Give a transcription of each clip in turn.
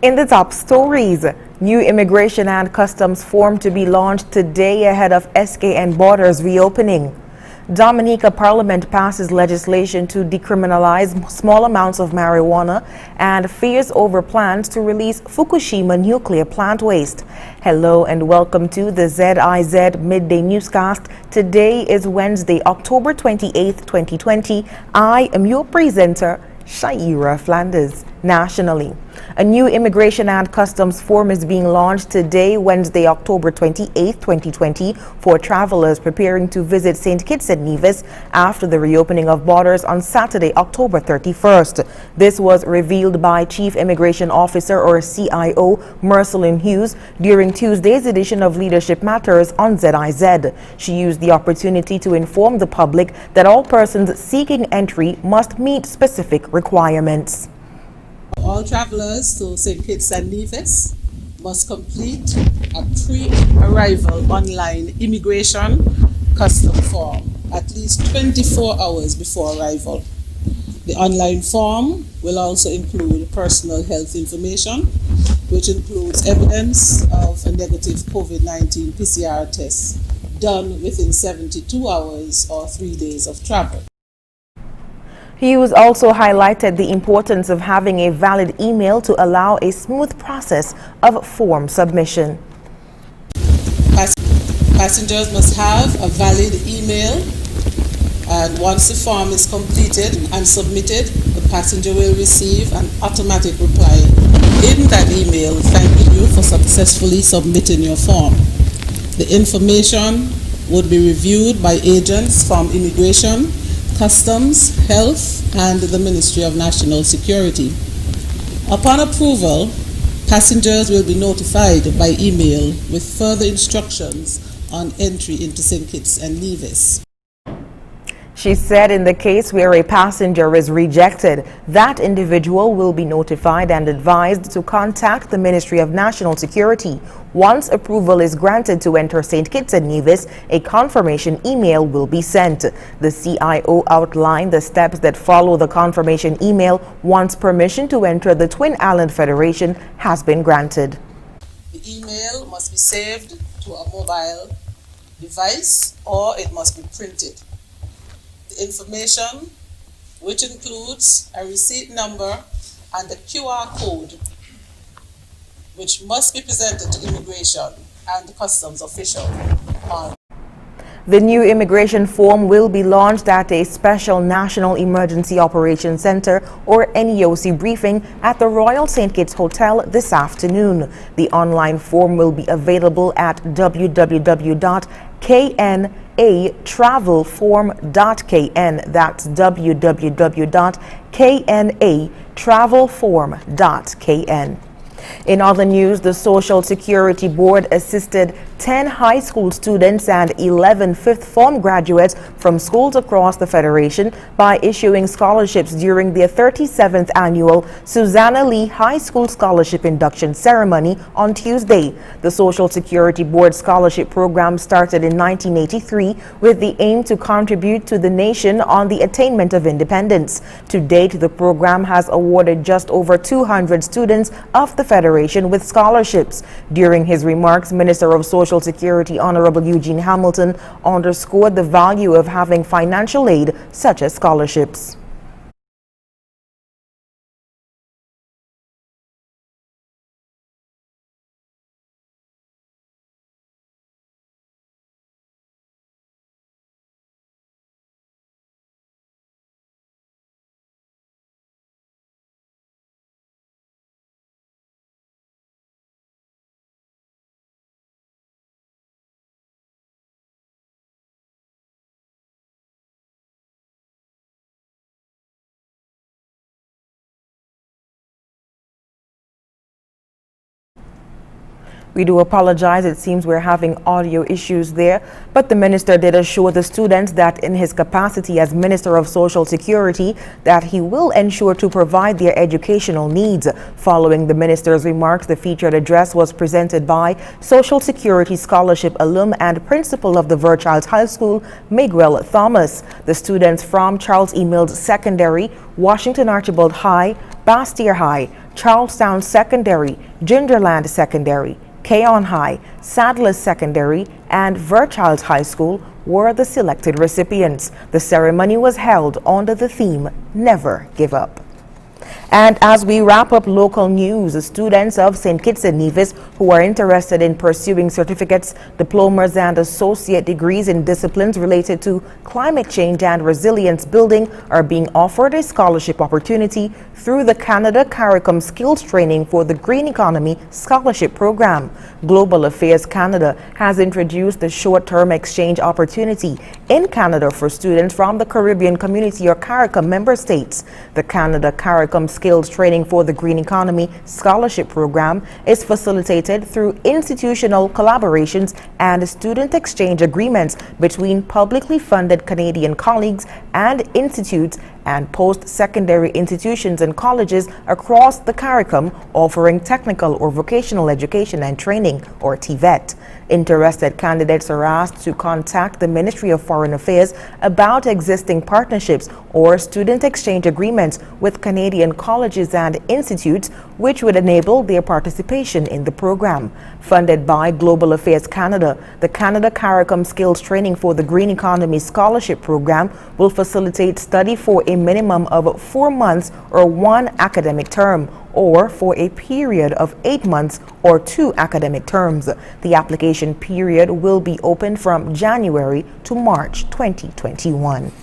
In the top stories, new Immigration and Customs form to be launched today ahead of SKN borders reopening. Dominica Parliament passes legislation to decriminalize small amounts of marijuana and fears over plans to release Fukushima nuclear plant waste. Hello and welcome to the ZIZ Midday Newscast. Today is Wednesday, October 28th, 2020. I am your presenter, Shaira Flanders. Nationally, a new Immigration and Customs form is being launched today, Wednesday, October 28, 2020, for travelers preparing to visit St. Kitts and Nevis after the reopening of borders on Saturday, October 31st. This was revealed by Chief Immigration Officer or CIO Mercelyn Hughes during Tuesday's edition of Leadership Matters on ZIZ. She used the opportunity to inform the public that all persons seeking entry must meet specific requirements. All travelers to St. Kitts and Nevis must complete a pre-arrival online immigration custom form at least 24 hours before arrival. The online form will also include personal health information, which includes evidence of a negative COVID-19 PCR test done within 72 hours or 3 days of travel. Hughes also highlighted the importance of having a valid email to allow a smooth process of form submission. Passengers must have a valid email, and once the form is completed and submitted, the passenger will receive an automatic reply in that email thanking you for successfully submitting your form. The information would be reviewed by agents from Immigration, Customs, Health, and the Ministry of National Security. Upon approval, passengers will be notified by email with further instructions on entry into St. Kitts and Nevis. She said in the case where a passenger is rejected, that individual will be notified and advised to contact the Ministry of National Security. Once approval is granted to enter St. Kitts and Nevis, a confirmation email will be sent. The CIO outlined the steps that follow the confirmation email once permission to enter the Twin Island Federation has been granted. The email must be saved to a mobile device or it must be printed. The information, which includes a receipt number and a QR code, which must be presented to Immigration and the Customs official. The new immigration form will be launched at a special National Emergency Operations Center or NEOC briefing at the Royal St. Kitts Hotel this afternoon. The online form will be available at www.knatravelform.kn. That's www.knatravelform.kn. In other news, the Social Security Board assisted 10 high school students and 11 fifth form graduates from schools across the Federation by issuing scholarships during their 37th annual Susanna Lee High School Scholarship Induction Ceremony on Tuesday. The Social Security Board scholarship program started in 1983 with the aim to contribute to the nation on the attainment of independence. To date, the program has awarded just over 200 students of the Federation with scholarships. During his remarks, Minister of Social Security Honorable Eugene Hamilton underscored the value of having financial aid such as scholarships. We do apologize. It seems we're having audio issues there, but the minister did assure the students that in his capacity as Minister of Social Security that he will ensure to provide their educational needs. Following the minister's remarks, the featured address was presented by Social Security Scholarship alum and principal of the Verchild High School, Miguel Thomas. The students from Charles E. Mills Secondary, Washington Archibald High, Bastyr High, Charlestown Secondary, Gingerland Secondary, Keon High, Sadler's Secondary, and Fairchild High School were the selected recipients. The ceremony was held under the theme, Never Give Up. And as we wrap up local news, students of St. Kitts and Nevis who are interested in pursuing certificates, diplomas, and associate degrees in disciplines related to climate change and resilience building are being offered a scholarship opportunity through the Canada CARICOM Skills Training for the Green Economy Scholarship Program. Global Affairs Canada has introduced the short-term exchange opportunity in Canada for students from the Caribbean Community or CARICOM member states. The Canada CARICOM Skills Training for the Green Economy Scholarship Program is facilitated through institutional collaborations and student exchange agreements between publicly funded Canadian colleagues and institutes and post-secondary institutions and colleges across the CARICOM offering technical or vocational education and training, or TVET. Interested candidates are asked to contact the Ministry of Foreign Affairs about existing partnerships or student exchange agreements with Canadian colleges and institutes which would enable their participation in the program. Funded by Global Affairs Canada, the Canada CARICOM Skills Training for the Green Economy Scholarship Program will facilitate study for a minimum of 4 months or 1 academic term, or for a period of 8 months or 2 academic terms. The application period will be open from January to March 2021.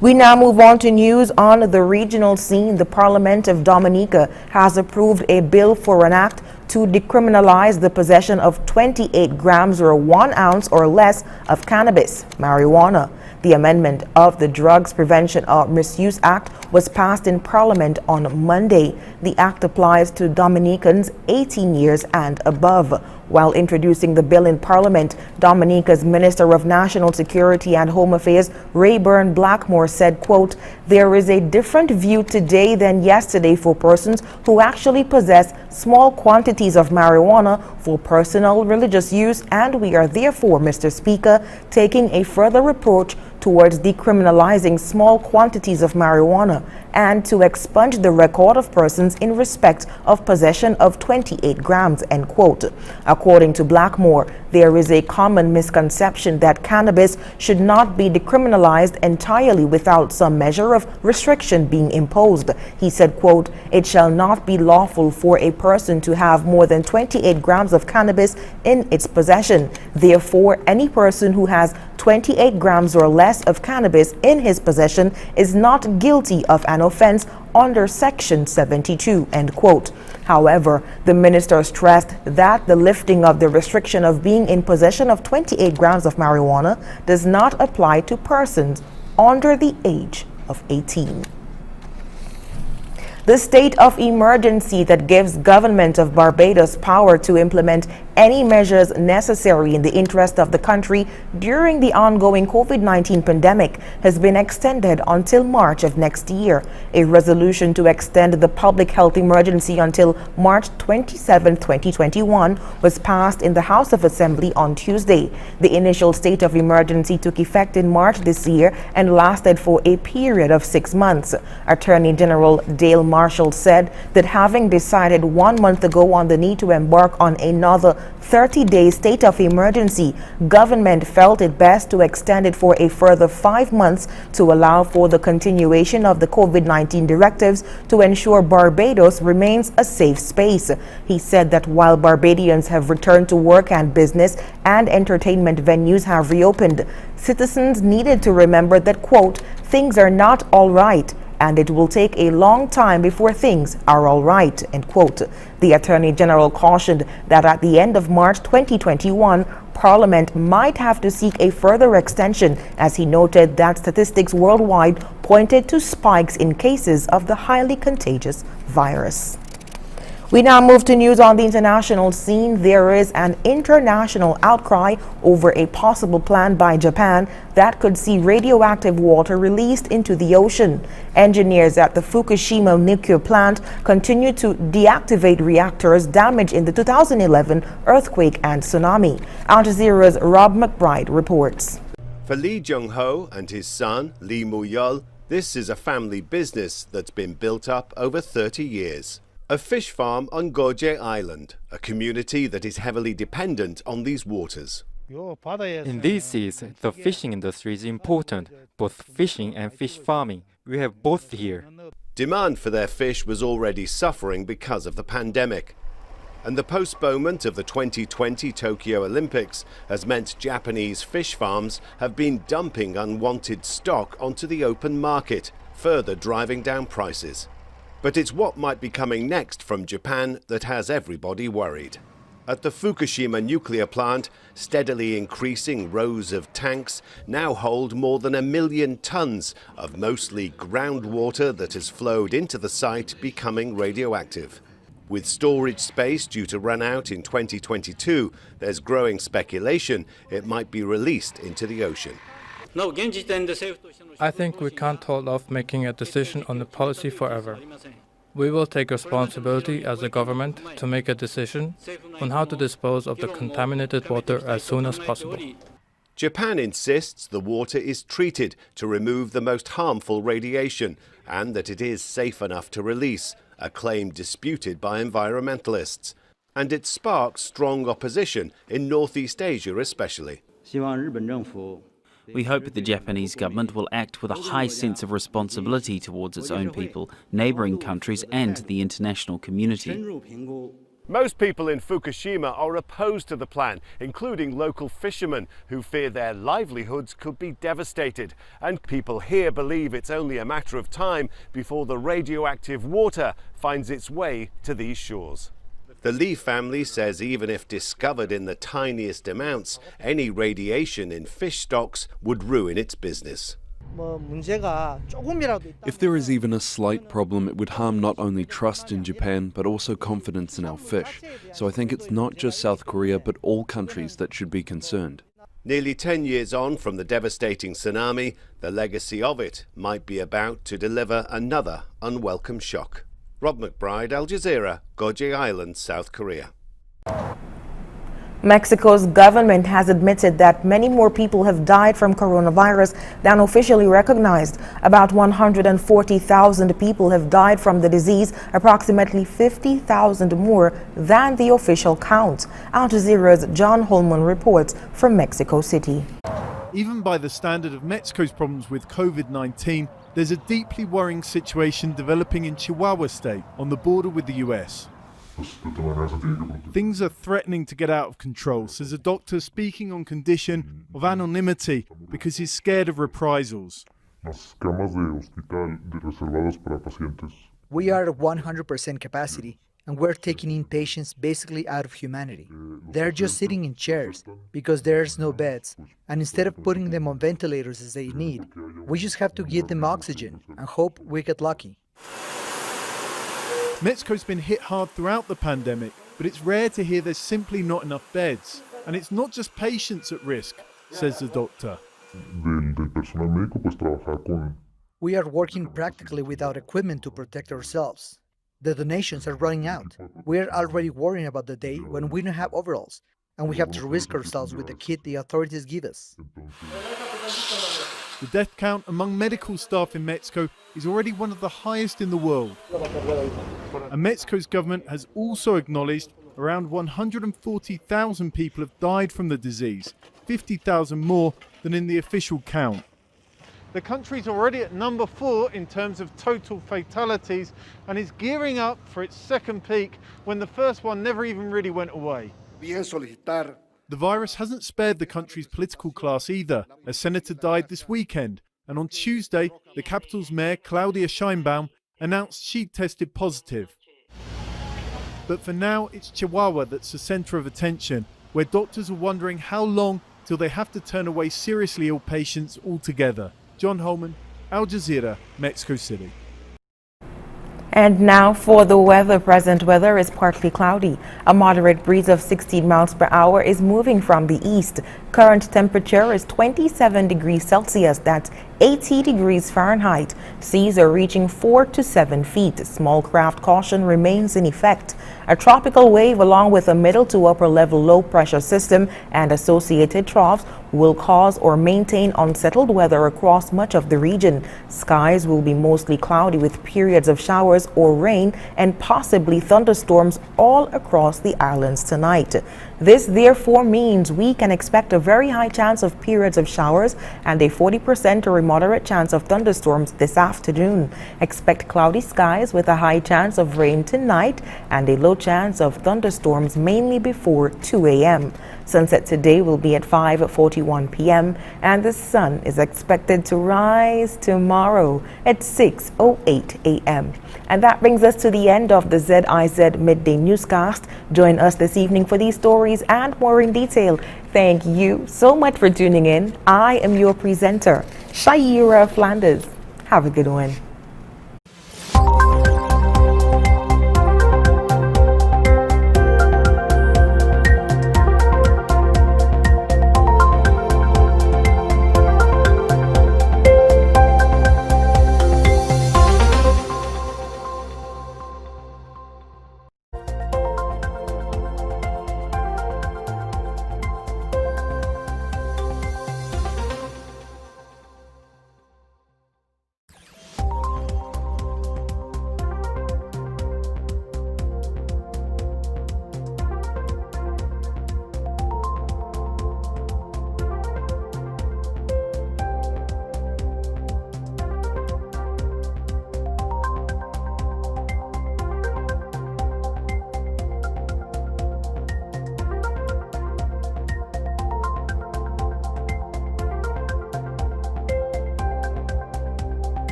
We now move on to news on the regional scene. The Parliament of Dominica has approved a bill for an act to decriminalize the possession of 28 grams or 1 ounce or less of cannabis, marijuana. The amendment of the Drugs Prevention or Misuse Act was passed in Parliament on Monday. The act applies to Dominicans 18 years and above. While introducing the bill in Parliament, Dominica's Minister of National Security and Home Affairs, Rayburn Blackmore, said, quote, "There is a different view today than yesterday for persons who actually possess small quantities of marijuana for personal religious use, and we are therefore, Mr. Speaker, taking a further approach towards decriminalizing small quantities of marijuana and to expunge the record of persons in respect of possession of 28 grams, end quote. According to Blackmore, there is a common misconception that cannabis should not be decriminalized entirely without some measure of restriction being imposed. He said, quote, "It shall not be lawful for a person to have more than 28 grams of cannabis in its possession. Therefore, any person who has 28 grams or less of cannabis in his possession is not guilty of an offense under Section 72, end quote. However, the minister stressed that the lifting of the restriction of being in possession of 28 grams of marijuana does not apply to persons under the age of 18. The state of emergency that gives government of Barbados power to implement any measures necessary in the interest of the country during the ongoing COVID-19 pandemic has been extended until March of next year. A resolution to extend the public health emergency until March 27, 2021 was passed in the House of Assembly on Tuesday. The initial state of emergency took effect in March this year and lasted for a period of 6 months. Attorney General Dale Marshall said that having decided 1 month ago on the need to embark on another 30-day state of emergency, government felt it best to extend it for a further 5 months to allow for the continuation of the COVID-19 directives to ensure Barbados remains a safe space. He said that while Barbadians have returned to work and business and entertainment venues have reopened, citizens needed to remember that, quote, "things are not all right, and it will take a long time before things are all right," end quote. The Attorney General cautioned that at the end of March 2021, Parliament might have to seek a further extension, as he noted that statistics worldwide pointed to spikes in cases of the highly contagious virus. We now move to news on the international scene. There is an international outcry over a possible plan by Japan that could see radioactive water released into the ocean. Engineers at the Fukushima nuclear plant continue to deactivate reactors damaged in the 2011 earthquake and tsunami. Al Jazeera's Rob McBride reports. For Lee Jung-ho and his son, Lee Mu-yeol, this is a family business that's been built up over 30 years. A fish farm on Goje Island, a community that is heavily dependent on these waters. In these seas, the fishing industry is important, both fishing and fish farming. We have both here. Demand for their fish was already suffering because of the pandemic. And the postponement of the 2020 Tokyo Olympics has meant Japanese fish farms have been dumping unwanted stock onto the open market, further driving down prices. But it's what might be coming next from Japan that has everybody worried. At the Fukushima nuclear plant, steadily increasing rows of tanks now hold more than 1 million tons of mostly groundwater that has flowed into the site, becoming radioactive. With storage space due to run out in 2022, there's growing speculation it might be released into the ocean. I think we can't hold off making a decision on the policy forever. We will take responsibility as a government to make a decision on how to dispose of the contaminated water as soon as possible. Japan insists the water is treated to remove the most harmful radiation and that it is safe enough to release, a claim disputed by environmentalists. And it sparks strong opposition in Northeast Asia especially. We hope the Japanese government will act with a high sense of responsibility towards its own people, neighbouring countries and the international community. Most people in Fukushima are opposed to the plan, including local fishermen who fear their livelihoods could be devastated. And people here believe it's only a matter of time before the radioactive water finds its way to these shores. The Lee family says even if discovered in the tiniest amounts, any radiation in fish stocks would ruin its business. If there is even a slight problem, it would harm not only trust in Japan, but also confidence in our fish. So I think it's not just South Korea, but all countries that should be concerned. Nearly 10 years on from the devastating tsunami, the legacy of it might be about to deliver another unwelcome shock. Rob McBride, Al Jazeera, Goje Island, South Korea. Mexico's government has admitted that many more people have died from coronavirus than officially recognized. About 140,000 people have died from the disease, approximately 50,000 more than the official count. Al Jazeera's John Holman reports from Mexico City. Even by the standard of Mexico's problems with COVID-19, there's a deeply worrying situation developing in Chihuahua state on the border with the US. Things are threatening to get out of control, says a doctor speaking on condition of anonymity because he's scared of reprisals. We are at 100% capacity, and we're taking in patients basically out of humanity. They're just sitting in chairs because there's no beds, and instead of putting them on ventilators as they need, we just have to give them oxygen and hope we get lucky. Mexico's been hit hard throughout the pandemic, but it's rare to hear there's simply not enough beds. And it's not just patients at risk, says the doctor. We are working practically without equipment to protect ourselves. The donations are running out. We're already worrying about the day when we don't have overalls, and we have to risk ourselves with the kit the authorities give us. The death count among medical staff in Mexico is already one of the highest in the world. And Mexico's government has also acknowledged around 140,000 people have died from the disease, 50,000 more than in the official count. The country's already at number 4 in terms of total fatalities and is gearing up for its second peak when the first one never even really went away. The virus hasn't spared the country's political class either. A senator died this weekend, and on Tuesday, the capital's mayor, Claudia Sheinbaum, announced she'd tested positive. But for now, it's Chihuahua that's the centre of attention, where doctors are wondering how long till they have to turn away seriously ill patients altogether. John Holman, Al Jazeera, Mexico City. And now for the weather. Present weather is partly cloudy. A moderate breeze of 16 miles per hour is moving from the east. Current temperature is 27 degrees Celsius, that's 80 degrees Fahrenheit. Seas are reaching 4 to 7 feet. Small craft caution remains in effect. A tropical wave along with a middle to upper level low pressure system and associated troughs will cause or maintain unsettled weather across much of the region. Skies will be mostly cloudy with periods of showers or rain and possibly thunderstorms all across the islands tonight. This therefore means we can expect a very high chance of periods of showers and a 40% or a moderate chance of thunderstorms this afternoon. Expect cloudy skies with a high chance of rain tonight and a low chance of thunderstorms mainly before 2 a.m. Sunset today will be at 5:41 p.m. and the sun is expected to rise tomorrow at 6:08 a.m. And that brings us to the end of the ZIZ Midday Newscast. Join us this evening for these stories and more in detail. Thank you so much for tuning in. I am your presenter, Shaira Flanders. Have a good one.